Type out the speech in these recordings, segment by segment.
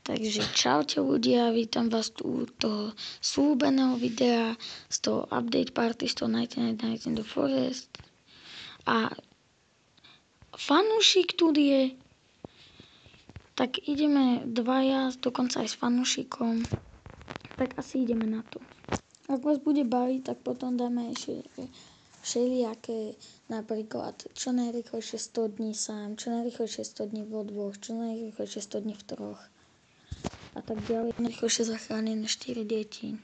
Takže čaute ľudia, vítam vás tu toho slúbeného videa z toho update party, z toho Night in the Forest. A fanúšik tu je, tak ideme dvaja, dokonca aj s fanúšikom, tak asi ideme na to. Ak vás bude baviť, tak potom dáme ešte všelijaké, napríklad čo najrýchlejšie 100 dní sám, čo najrýchlejšie 100 dní vo dvoch, čo najrýchlejšie 100 dní v troch. A tak ďalej, najrýchlejšie zachránené 4 deti.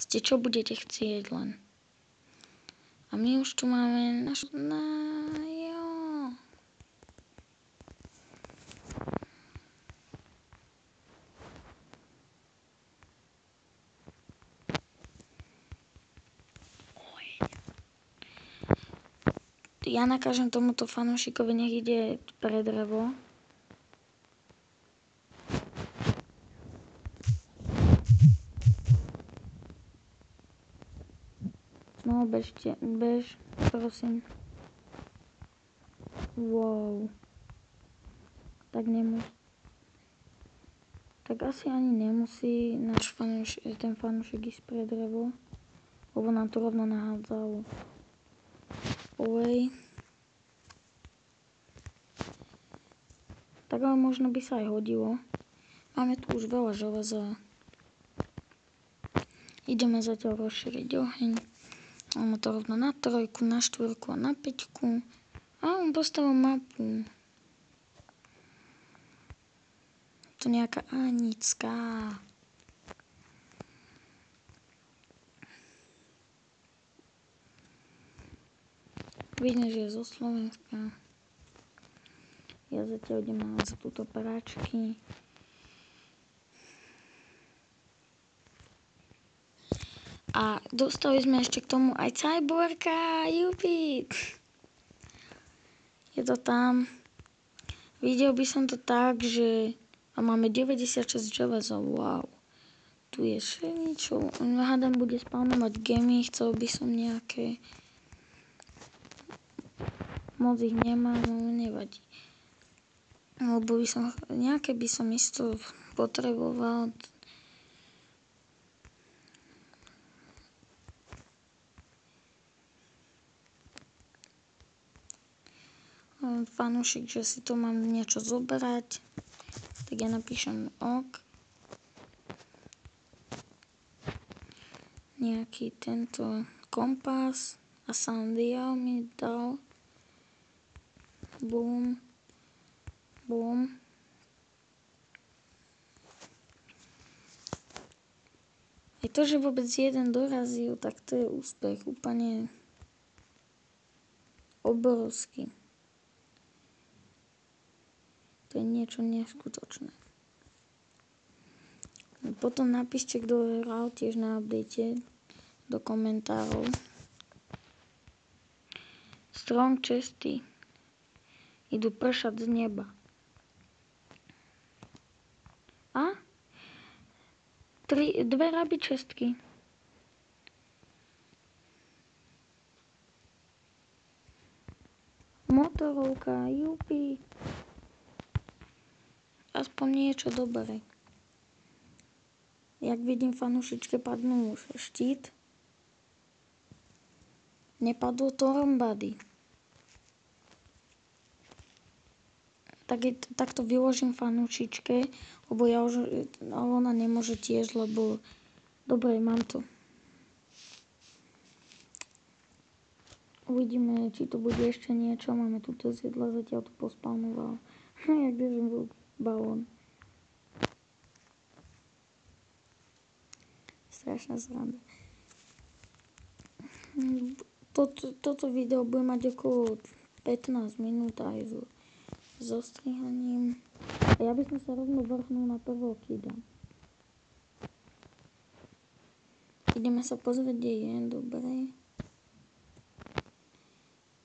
Ste čo budete chcieť len. A my už tu máme našu... jo. Ja nakážem tomuto fanúšikovi, nech ide pre drevo. No, bežte, bež, prosím. Wow. Tak nemusí. Tak asi ani nemusí náš ten fanúšik ísť pre drevo, lebo nám to rovno nahádzalo. Oj. Tak ale možno by sa aj hodilo. Máme tu už veľa železa. Ideme zatiaľ rozšíriť oheň. Máme to rovno na 3, na 4 a na 5. A on postavil mapu. To nejaká Anická. Vidím, že je zo Slovenska. Ja zatiaľ idem za túto práčky. A dostali sme ešte k tomu aj Cyborka, jupi. Je to tam. Videl by som to tak, že máme 96 železa, wow. Tu je všeličo. Hádam bude spawnovať gemy, chcel by som nejaké. Moc ich nemám, no nevadí. Lebo by som, nejaké by som isto potreboval. Fanúšik, že si to mám niečo zoberať, tak ja napíšem ok. Nejaký tento kompas a sandia mi dal. Boom. Boom. Aj to, že vôbec jeden dorazil, tak to je úspech úplne obrovský. To je niečo neskutočné. Potom napíšte, kto hral tiež na update do komentárov. Strong chesty. Idú pršať z neba. A? 2 raby čestky. Motorovka, jupi. Aspoň niečo dobré. Jak vidím, fanúšičke padnú už štít. Nepadlo to Rombady. Tak to vyložím fanúšičke, lebo ja už, ale ona nemôže tiež, lebo dobre, mám to. Uvidíme, či to bude ešte niečo. Máme tu to zjedla, zatiaľ to pospawnoval. Jak držím balón. Strašná sranda. Toto video bude mať okolo 15 minút aj so strihaním. A ja by som sa rovno vrhnul na prvého kida. Ideme sa pozrieť, kde je. Dobre.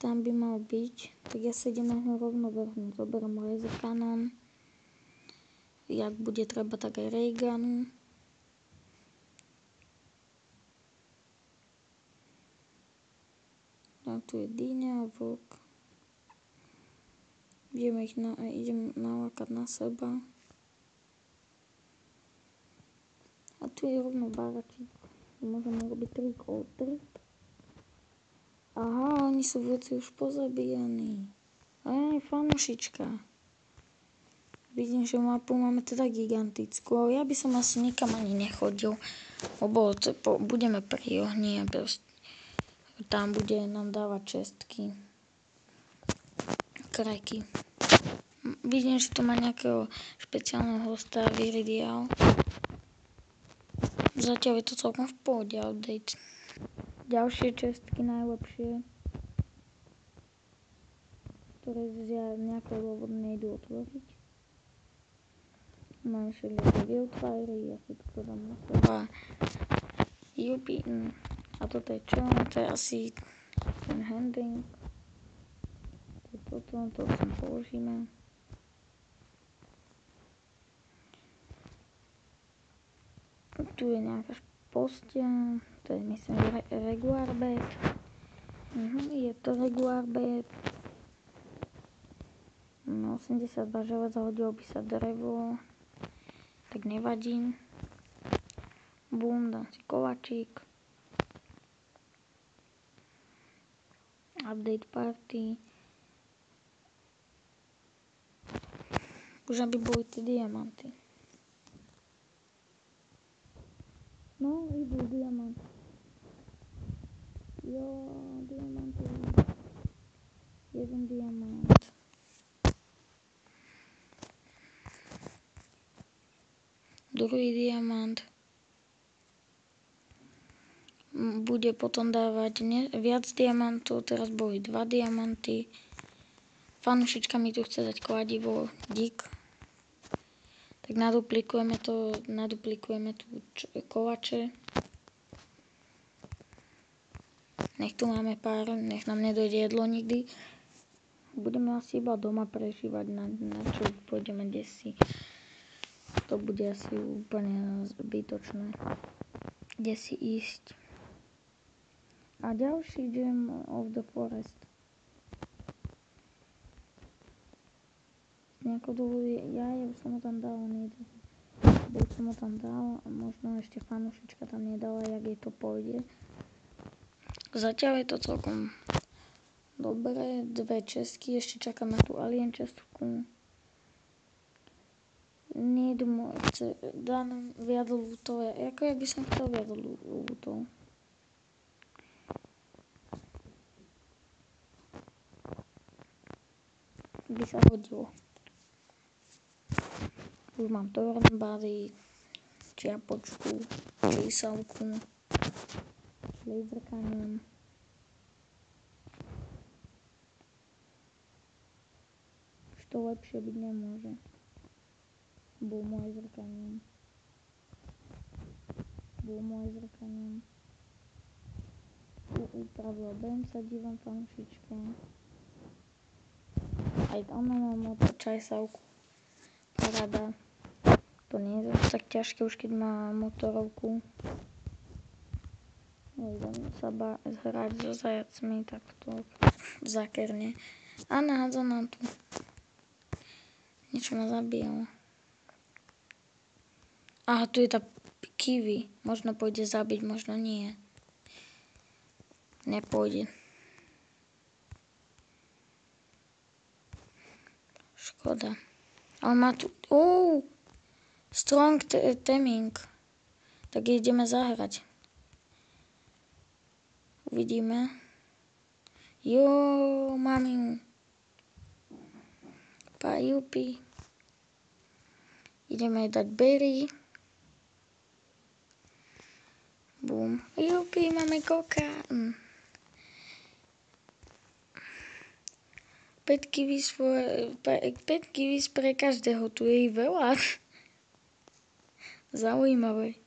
Tam by mal byť. Tak ja sa idem na ňo rovno vrhnúť. Zoberiem laser cannon. Jak bude treba, tak aj ray gun. A tu je dýňa a vlk. Idem nalákať na seba. A tu je rovno baračík. Môžeme robiť trick or treat. Aha, oni sú veci už pozabíjani. Aj, fanušička. Vidím, že mapu máme teda gigantickú. Ja by som asi nikam ani nechodil. Lebo budeme pri ohni a tam bude nám dávať čestky. Kreky. Vidím, že tu má nejakého špeciálneho hosta Viridial. Zatiaľ je to celkom v pohode update. Ďalšie čestky najlepšie, ktoré z nejakého dôvodu nejdu otvoriť. Mám všelijaké wildfire, asi to dám na seba. Jupi. A toto je čo? To je asi ten handing. To tam položíme. Tu je nejaká posteľ. To je myslím regular bed. Je to regular bed. 82 železa, hodilo by sa drevo. Tak nevadí. Bum, dám si kovačík. Update party. Už aby boli tie diamanty. No, idú diamanty. Jo, diamanty. Jeden diamant. Druhý diamant. Bude potom dávať viac diamantov. Teraz boli 2 diamanty. Fanušička mi tu chce dať kladivo. Dík. Tak naduplikujeme tu kovače. Nech tu máme pár, nech nám nedojde jedlo nikdy. Budeme asi iba doma prežívať, na čo pôjdeme desi. To bude asi úplne zbytočné. Desi ísť. A ďalší Gem of the Forest. Z nejakého dôvodu, ja už som ho tam dal, nejde. Buď som ho tam dal a možno ešte fanušička tam nedala, jak jej to pôjde. Zatiaľ je to celkom dobre. 2 čestky, ešte čakám na tú alien čestku. Dá nám viac lootov, ako ja by som chcel viac lootov. By sa hodilo. Už mám tornbary, čiapočku, číselku, laser cannon. Už to lepšie byť nemôže. Boom laser cannon. Upravila BM sa dívam fanušička. Aj tam mám motor čajsavku. Paráda. To nie je tak ťažké už keď má motorovku. Idem sa hrať so zajacmi takto zákerne. A nahádza nám tu. Niečo ma zabíjalo. Aha, tu je tá kiwi. Možno pôjde zabiť, možno nie. Nepôjde. Škoda. Ale má tu... Strong taming. Tak ideme zahrať. Uvidíme. Jo, mám ju. Jupi. Ideme jej dať berry. Bum. Jupi, máme koka. 5 kiwis pre každého. Tu je ich veľa. Zaujímavé.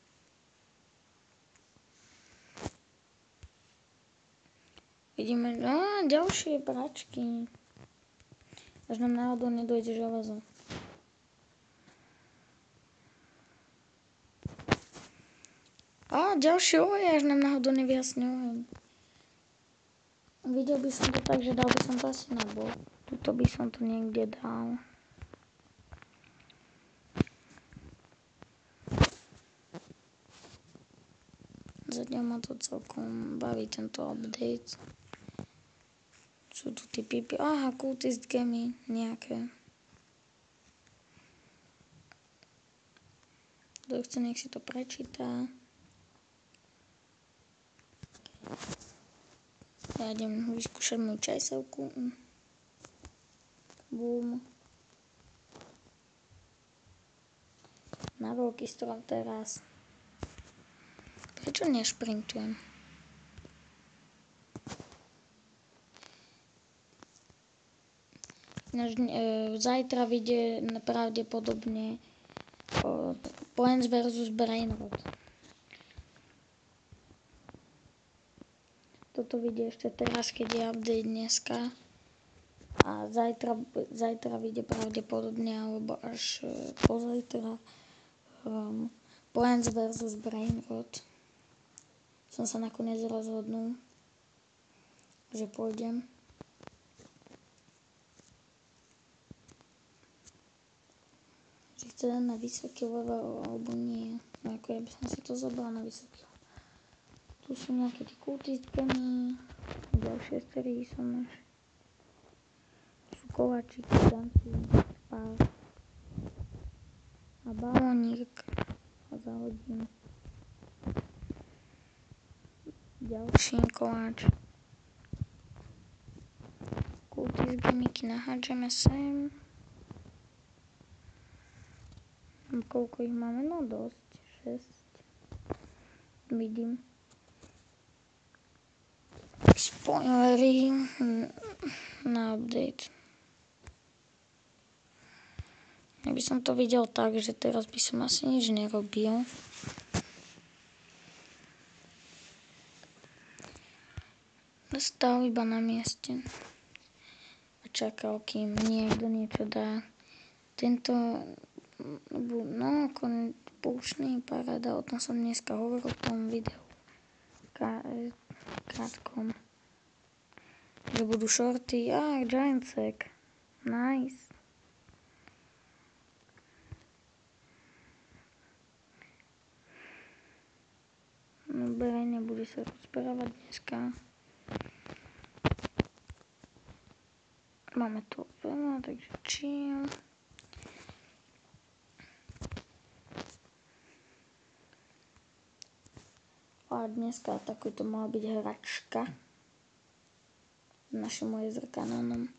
Vidíme, ďalšie práčky. Až nám náhodou nedojde železo. Ďalšie oheň, až nám náhodou nevyjasne oheň. Videl by som to tak, že dal by som to asi na bok. Tuto by som to niekde dal. Zatiaľ ma to celkom baví tento update. Sú tu tí pipy. Aha, Cultist Gemy nejaké. Kto chce, nech si to prečíta. Ja idem vyskúšať moju čajsovku. Bum. Na veľký strom teraz. Prečo nešprintujem? Zajtra vyjde pravdepodobne Plants vs. Brainrot. Toto vyjde ešte teraz, keď je update dneska. A zajtra vyjde pravdepodobne, alebo až pozajtra Plants vs. Brainrot. Som sa nakoniec rozhodnul, že pôjdem. Že chce dať na vysoký level, alebo nie. No ako ja by som si to zobral na vysoký level. Tu sú nejaké tie Cultist Gemy. Ďalšie série som našli. Tu sú koláčiky, danci, spás. A balónik. A zahodím. Ďalší koláč. Cultist Gemiky nahádžeme sem. Koľko ich máme? No dosť. 6. Vidím. Spoilery na update. Ja by som to videl tak, že teraz by som asi nič nerobil. Stál iba na mieste. A čakal, kým niekto niečo dá. Tento, no, púšný paráda, o tom som dneska hovoril v tom videu. Krátkom. Že budú shorty. Giant Sack. Nice. Dobre, nebude sa rozprávať dneska. Máme tu veľa, takže chill. A dneska takúto mala byť hračka s našim laser kanónom.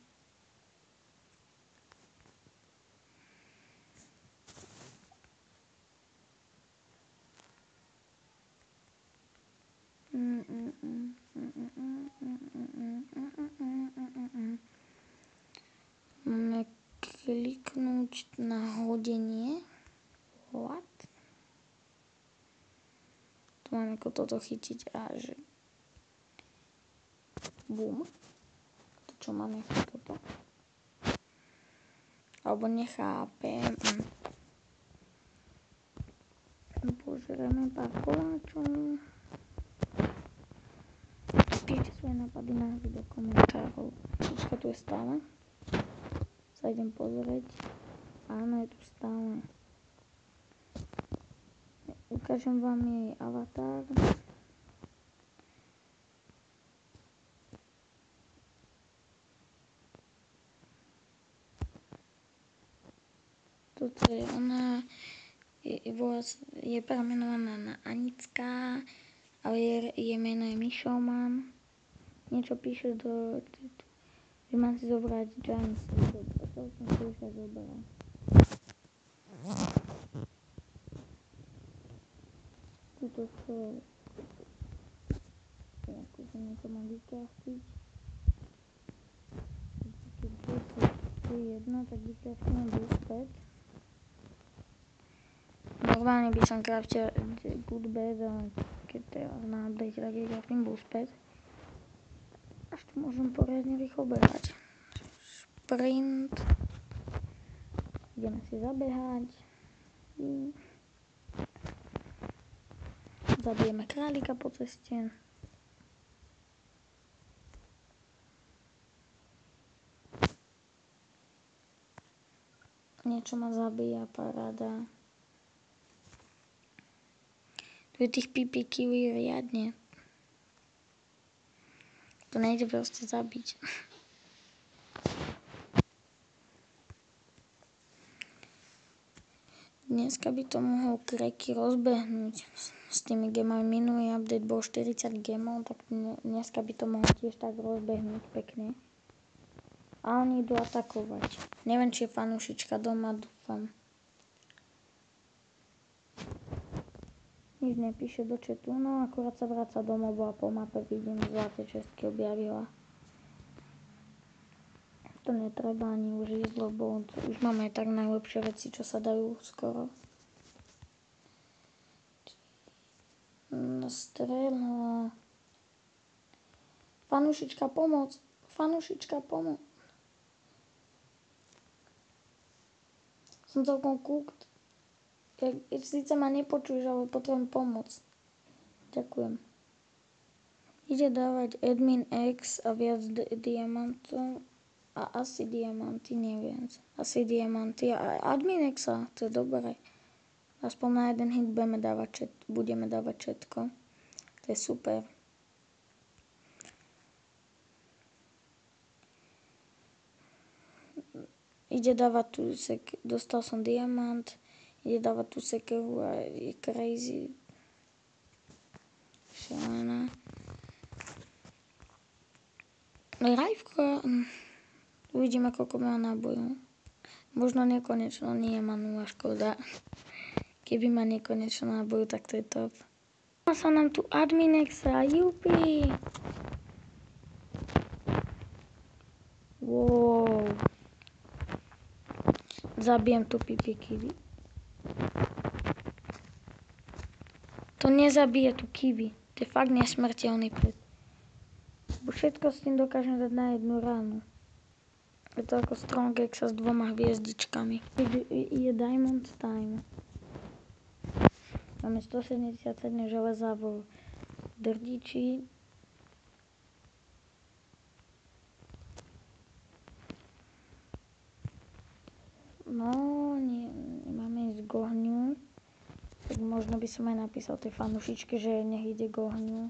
Máme kliknúť na hodenie. What? Tu máme ako toto chytiť a že bum. To čo máme toto. Alebo nechápem. Požereme pár koláčov. Píšte svoje nápady na video komentárov. Počka tu je stále. Sa idem pozrieť. Áno, je tu stále. Ukážem vám jej avatar. Toto je ona. Je premenovaná na Anická, ale jej meno je Myšoman. Niečo píše že mám si zobrať Giant Sack. To som si už aj zobrala. Tuto chce akože niečo mám vykraftiť. Keďže to je jedno, tak vykraftím Boostpad. Normálne by som kraftil Good Bad, ale keď teraz na update, tak vykraftím Boostpad. Až tu môžem poriadne rýchlo behať. Sprint. Ideme si zabehať. Zabijeme králika po ceste. Niečo ma zabíja, paráda. Tu je tých pipikiví riadne. To nejde proste zabiť. Dneska by to mohol Cracky rozbehnúť s tými gemami. Minulý update bol 40 gemov, tak dneska by to mohol tiež tak rozbehnúť pekne. A oni idú atakovať. Neviem, či je fanúšička doma, dúfam. Nič nepíše do chatu, no akurát sa vráca domov a po mape vidím zlaté čestky objavila. To netreba ani už ísť, lebo už máme aj tak najlepšie veci, čo sa dajú skoro. Strelha. Fanúšička, pomoc. Fanúšička, pomoc. Som celkom kúkt. Sice ma nepočuješ, ale potrebujem pomoc. Ďakujem. Ide dávať admin X a viac diamantov. A asi diamanty, neviem. Asi diamanty a admin Xa, to je dobré. Aspoň na jeden hit budeme dávať všetko. To je super. Ide dávať tu dostal som diamant. Ide dávať tú sekeru a je crazy. Šialená. Rajvko. Uvidíme, koľko má nábojov. Možno nekonečno, nie má 0, škoda. Keby má nekonečno náboju, tak to je top. Má sa nám tu admin Xa, jupi. Wow. Zabijem tu pipi. To nezabije tu kiwi. To je fakt nesmrteľný pet. Všetko s tým dokážem dať na jednu ránu. Je to ako Strong Xa s 2 hviezdičkami. Je Diamond Time. Máme 177 železa vo drdiči. No, nemáme ísť k ohňu. Tak možno by som aj napísal tej fanúšičke, že nech ide k ohňu.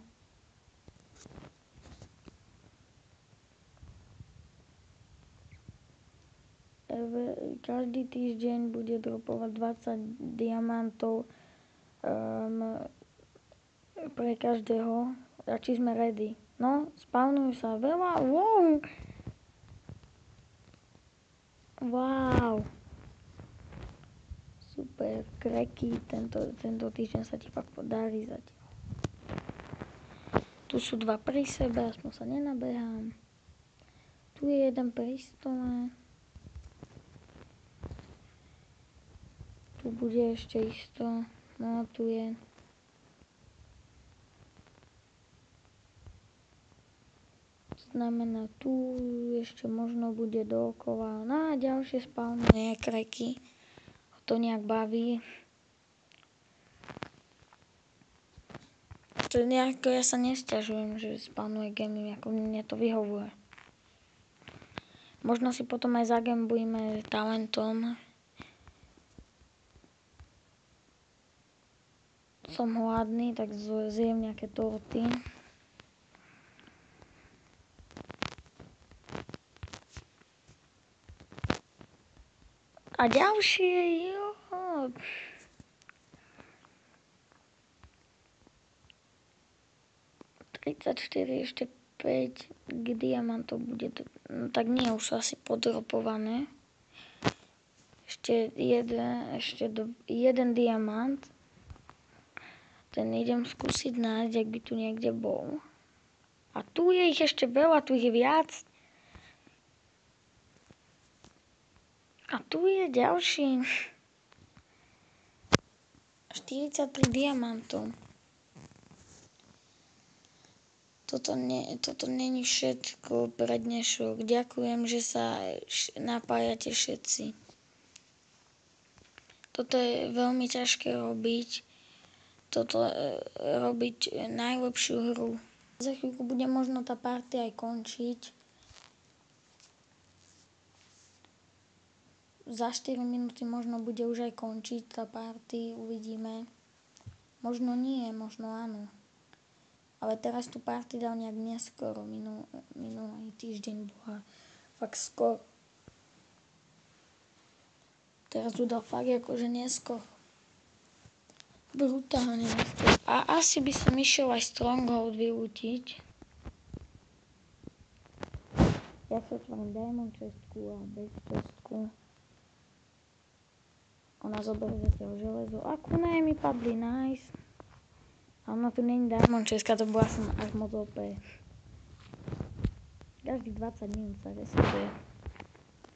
Každý týždeň bude dropovať 20 diamantov pre každého. A či sme ready? No, spawnujú sa veľa. Wow. Super, Cracky. Tento týždeň sa ti fakt podarí zatiaľ. Tu sú 2 pri sebe, aspoň sa nenabehám. Tu je jeden pri stole. Tu bude ešte isto. No, tu je. Znamená, tu ešte možno bude dookola. No a ďalšie spawnuje Cracky. To nejak baví. To nejako, ja sa nesťažujem, že spawnuje gemy, ako mne to vyhovuje. Možno si potom aj zagambujeme talentom. Som hladný, tak zjem nejaké torty. A ďalšie, jo. 34, ešte 5 k diamantov bude. No, tak nie, už sú asi podropované. Ešte jeden diamant. Ten idem skúsiť nájsť, ak by tu niekde bol. A tu je ich ešte veľa, tu ich je viac. A tu je ďalší. 43 diamantov. Toto není všetko pre dnešok. Ďakujem, že sa napájate všetci. Toto je veľmi ťažké robiť. Robiť najlepšiu hru. Za chvíľku bude možno tá party aj končiť. Za 4 minúty možno bude už aj končiť tá party, uvidíme. Možno nie, možno áno. Ale teraz tu party dal nejak neskoro. Minulý týždeň bola fakt skoro. Teraz tu dal fakt akože neskoro. Brutálne neskoro. A asi by som išiel aj Stronghold vylútiť. Ja sa otvorím Diamond chestku a bez chestku. Ona zoberie zatiaľ železo. A kunaje mi padli, nice. A ona tu není Diamond chestka, to bola som až moc OP. Každých 20 minút sa resetuje.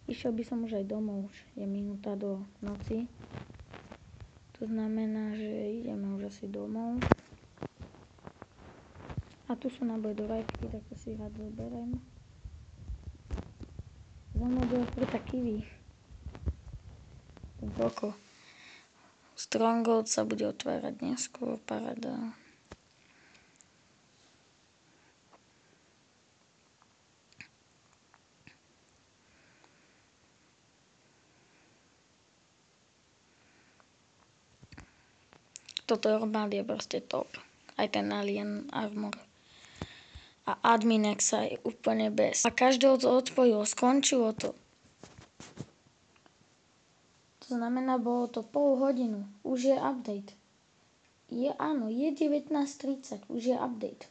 Išiel by som už aj domov, už je minúta do noci. To znamená, že ideme už asi domov. A tu sú náboje do rajky, tak to si rád zoberiem. Za mnou bude frita kiwi. Ten koko. Stronghold sa bude otvárať neskôr, paráda. Toto armád je proste top. Aj ten Alien Armor. A Adminexa je úplne best. A každého to odpojilo, skončilo to. To znamená, bolo to pol hodinu. Už je update. Áno, je 19:30, už je update.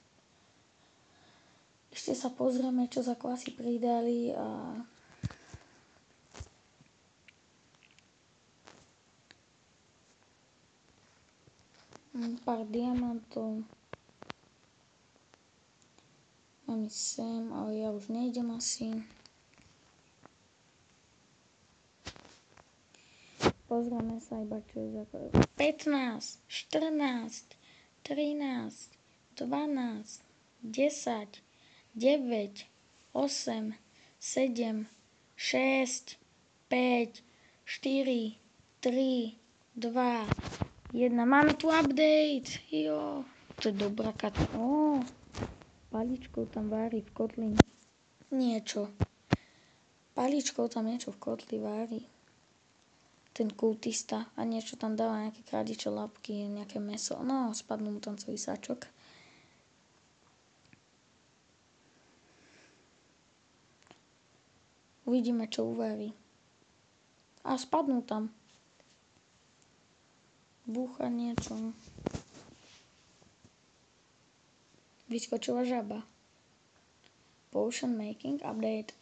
Ešte sa pozrieme, čo za klasy pridali a... pár diamantov. Mám ísť sem, ale ja už nejdem asi. Pozrieme sa iba, čo je za 15, 14, 13, 12, 10, 9, 8, 7, 6, 5, 4, 3, 2, 1. Máme tu update. Jo, to je dobrá katka. Paličkou tam vári v kotli niečo. Paličkou tam niečo v kotli vári. Ten kultista. A niečo tam dáva, nejaké krádiče labky, nejaké mäso. No, spadnú mu tam celý sáčok. Uvidíme, čo uvarí. A spadnú tam. Búcha niečo. Vyskočila žaba. Potion making update.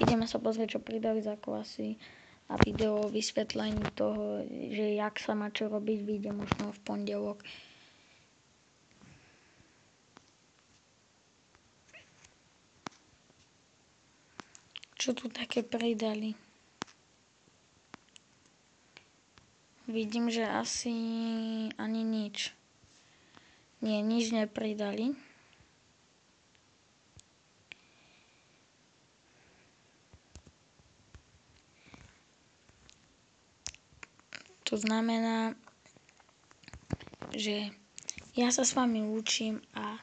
Ideme sa pozrieť, čo pridali za klasy a video o vysvetlení toho, že jak sa má čo robiť, vyjde možno v pondelok. Čo tu také pridali? Vidím, že asi ani nič. Nie, nič nepridali. To znamená, že ja sa s vami učím a